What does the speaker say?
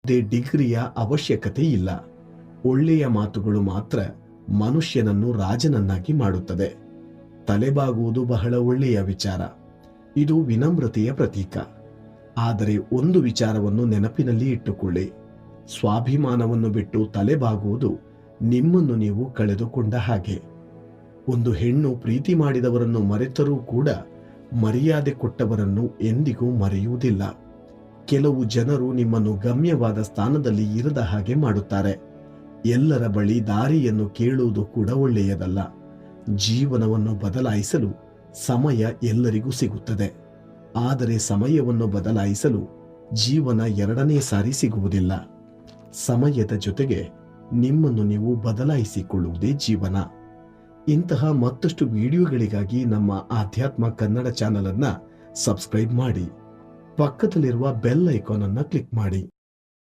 ಡಿಗ್ರಿಯ ಅವಶ್ಯಕತೆ ಇಲ್ಲ. ಒಳ್ಳೆಯ ಮಾತುಗಳು ಮಾತ್ರ ಮನುಷ್ಯನನ್ನು ರಾಜನನ್ನಾಗಿ ಮಾಡುತ್ತದೆ. ತಲೆಬಾಗುವುದು ಬಹಳ ಒಳ್ಳೆಯ ವಿಚಾರ. ಇದು ವಿನಮ್ರತೆಯ ಪ್ರತೀಕ. ಆದರೆ ಒಂದು ವಿಚಾರವನ್ನು ನೆನಪಿನಲ್ಲಿ ಇಟ್ಟುಕೊಳ್ಳಿ. ಸ್ವಾಭಿಮಾನವನ್ನು ಬಿಟ್ಟು ತಲೆಬಾಗುವುದು ನಿಮ್ಮನ್ನು ನೀವು ಕಳೆದುಕೊಂಡ ಹಾಗೆ. ಒಂದು ಹೆಣ್ಣು ಪ್ರೀತಿ ಮಾಡಿದವರನ್ನು ಮರೆತರೂ ಕೂಡ ಮರ್ಯಾದೆ ಕೊಟ್ಟವರನ್ನು ಎಂದಿಗೂ ಮರೆಯುವುದಿಲ್ಲ. ಕೆಲವು ಜನರು ನಿಮ್ಮನ್ನು ಗಮ್ಯವಾದ ಸ್ಥಾನದಲ್ಲಿ ಇರದ ಹಾಗೆ ಮಾಡುತ್ತಾರೆ. ಎಲ್ಲರ ಬಳಿ ದಾರಿಯನ್ನು ಕೇಳುವುದು ಕೂಡ ಒಳ್ಳೆಯದಲ್ಲ. ಜೀವನವನ್ನು ಬದಲಾಯಿಸಲು ಸಮಯ ಎಲ್ಲರಿಗೂ ಸಿಗುತ್ತದೆ. ಆದರೆ ಸಮಯವನ್ನು ಬದಲಾಯಿಸಲು ಜೀವನ ಎರಡನೇ ಸಾರಿ ಸಿಗುವುದಿಲ್ಲ. ಸಮಯದ ಜೊತೆಗೆ ನಿಮ್ಮನ್ನು ನೀವು ಬದಲಾಯಿಸಿಕೊಳ್ಳುವುದೇ ಜೀವನ. ಇಂತಹ ಮತ್ತಷ್ಟು ವಿಡಿಯೋಗಳಿಗಾಗಿ ನಮ್ಮ ಆಧ್ಯಾತ್ಮ ಕನ್ನಡ ಚಾನೆಲ್ ಅನ್ನು ಸಬ್ಸ್ಕ್ರೈಬ್ ಮಾಡಿ. ಪಕ್ಕದಲ್ಲಿರುವ ಬೆಲ್ ಐಕಾನ್ ಅನ್ನು ಕ್ಲಿಕ್ ಮಾಡಿ.